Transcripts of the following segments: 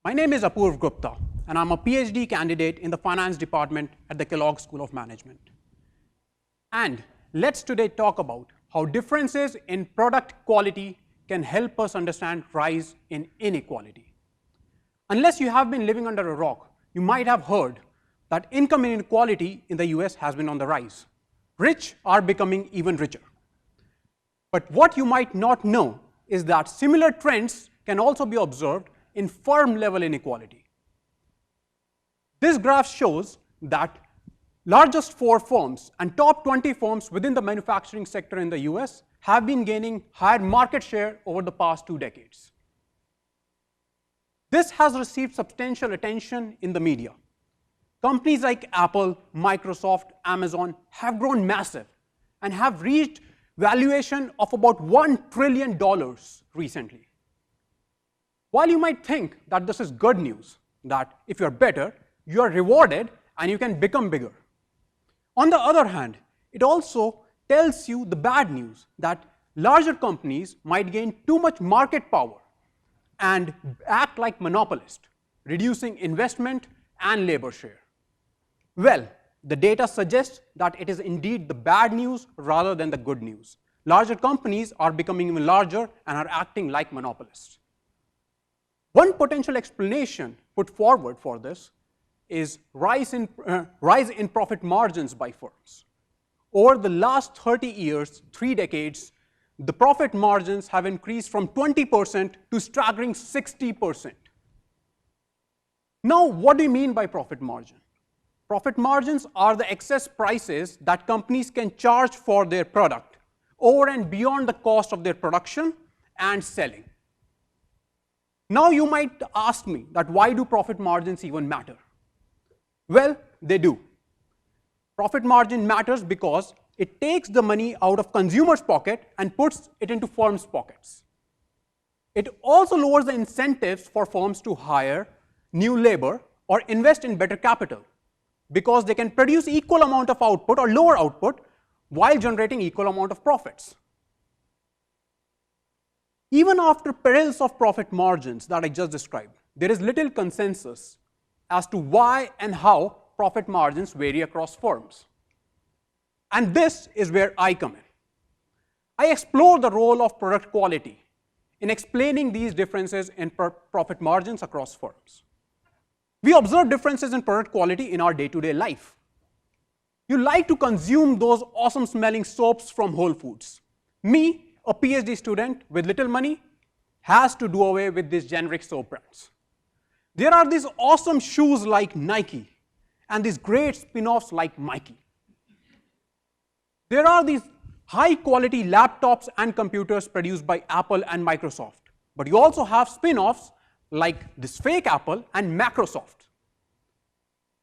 My name is Apoorv Gupta, and I'm a PhD candidate in the finance department at the Kellogg School of Management. And let's today talk about how differences in product quality can help us understand rise in inequality. Unless you have been living under a rock, you might have heard that income inequality in the US has been on the rise. Rich are becoming even richer. But what you might not know is that similar trends can also be observed in firm-level inequality. This graph shows that largest 4 firms and top 20 firms within the manufacturing sector in the US have been gaining higher market share over the past 2 decades. This has received substantial attention in the media. Companies like Apple, Microsoft, Amazon have grown massive and have reached valuation of about $1 trillion recently. While you might think that this is good news, that if you're better, you are rewarded and you can become bigger. On the other hand, it also tells you the bad news that larger companies might gain too much market power and act like monopolists, reducing investment and labor share. Well, the data suggests that it is indeed the bad news rather than the good news. Larger companies are becoming even larger and are acting like monopolists. One potential explanation put forward for this is rise in profit margins by firms. Over the last 30 years, 3 decades, the profit margins have increased from 20% to staggering 60%. Now, what do you mean by profit margin? Profit margins are the excess prices that companies can charge for their product over and beyond the cost of their production and selling. Now you might ask me that why do profit margins even matter? Well, they do. Profit margin matters because it takes the money out of consumers' pocket and puts it into firms' pockets. It also lowers the incentives for firms to hire new labor or invest in better capital because they can produce equal amount of output or lower output while generating equal amount of profits. Even after perils of profit margins that I just described, there is little consensus as to why and how profit margins vary across firms. And this is where I come in. I explore the role of product quality in explaining these differences in profit margins across firms. We observe differences in product quality in our day-to-day life. You like to consume those awesome smelling soaps from Whole Foods. Me, a PhD student with little money, has to do away with these generic soap brands. There are these awesome shoes like Nike and these great spin-offs like Mikey. There are these high-quality laptops and computers produced by Apple and Microsoft. But you also have spin-offs like this fake Apple and Microsoft.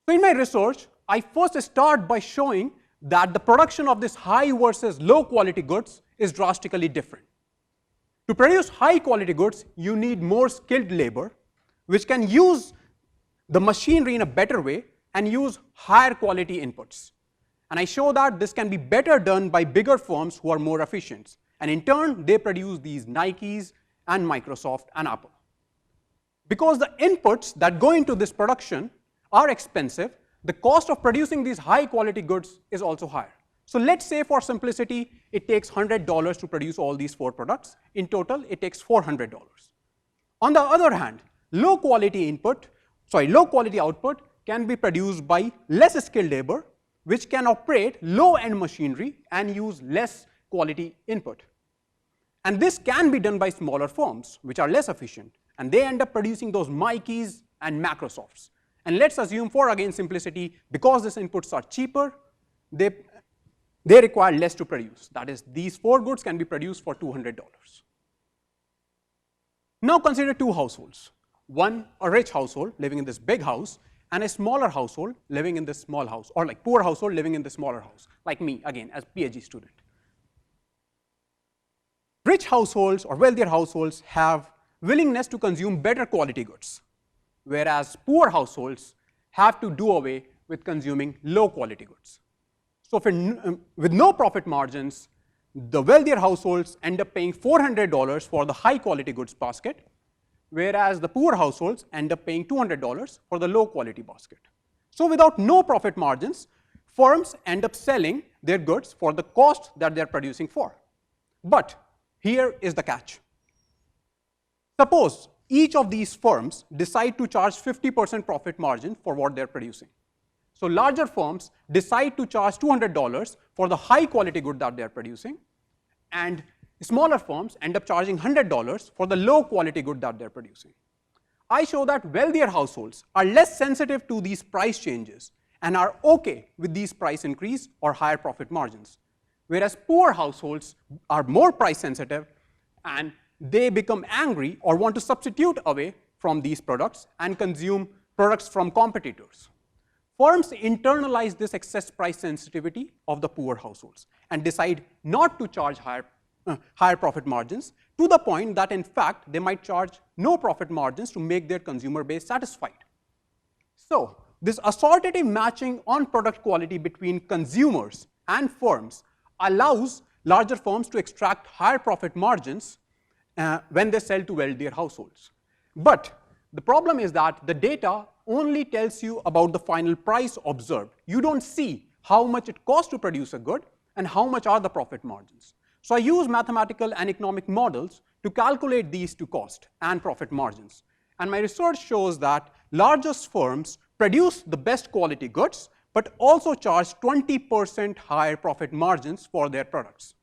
So in my research, I first start by showing that the production of this high versus low quality goods is drastically different. To produce high quality goods, you need more skilled labor, which can use the machinery in a better way and use higher quality inputs. And I show that this can be better done by bigger firms who are more efficient. And in turn, they produce these Nikes and Microsoft and Apple. Because the inputs that go into this production are expensive, the cost of producing these high quality goods is also higher. So let's say for simplicity, it takes $100 to produce all these 4 products. In total, it takes $400. On the other hand, low quality output can be produced by less skilled labor, which can operate low-end machinery and use less quality input. And this can be done by smaller firms, which are less efficient, and they end up producing those Mikeys and Microsofts. And let's assume for, again, simplicity, because these inputs are cheaper, they require less to produce. That is, these 4 goods can be produced for $200. Now consider 2 households. One, a rich household living in this big house, and a smaller household living in this small house, or like poor household living in this smaller house, like me, again, as PhD student. Rich households or wealthier households have willingness to consume better quality goods, whereas poor households have to do away with consuming low quality goods. So with no profit margins, the wealthier households end up paying $400 for the high quality goods basket, whereas the poor households end up paying $200 for the low quality basket. So without no profit margins, firms end up selling their goods for the cost that they're producing for. But here is the catch. Suppose each of these firms decide to charge 50% profit margin for what they're producing. So larger firms decide to charge $200 for the high quality good that they're producing, and smaller firms end up charging $100 for the low quality good that they're producing. I show that wealthier households are less sensitive to these price changes and are okay with these price increase or higher profit margins, whereas poor households are more price sensitive and they become angry or want to substitute away from these products and consume products from competitors. Firms internalize this excess price sensitivity of the poor households and decide not to charge higher profit margins, to the point that in fact they might charge no profit margins to make their consumer base satisfied. So this assortative matching on product quality between consumers and firms allows larger firms to extract higher profit margins when they sell to wealthier households. But the problem is that the data only tells you about the final price observed. You don't see how much it costs to produce a good and how much are the profit margins. So I use mathematical and economic models to calculate these two cost and profit margins. And my research shows that largest firms produce the best quality goods, but also charge 20% higher profit margins for their products.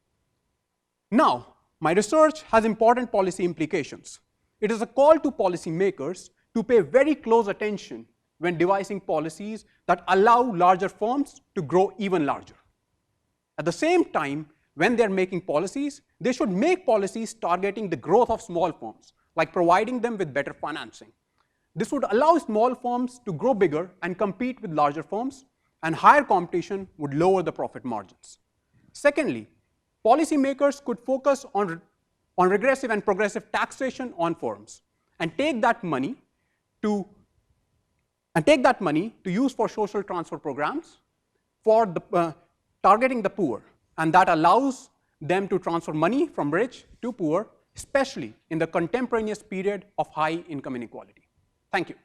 Now, my research has important policy implications. It is a call to policymakers to pay very close attention when devising policies that allow larger firms to grow even larger. At the same time, when they're making policies, they should make policies targeting the growth of small firms, like providing them with better financing. This would allow small firms to grow bigger and compete with larger firms, and higher competition would lower the profit margins. Secondly, policymakers could focus on regressive and progressive taxation on firms and take that money to use for social transfer programs for targeting the poor, and that allows them to transfer money from rich to poor, especially in the contemporaneous period of high income inequality. Thank you.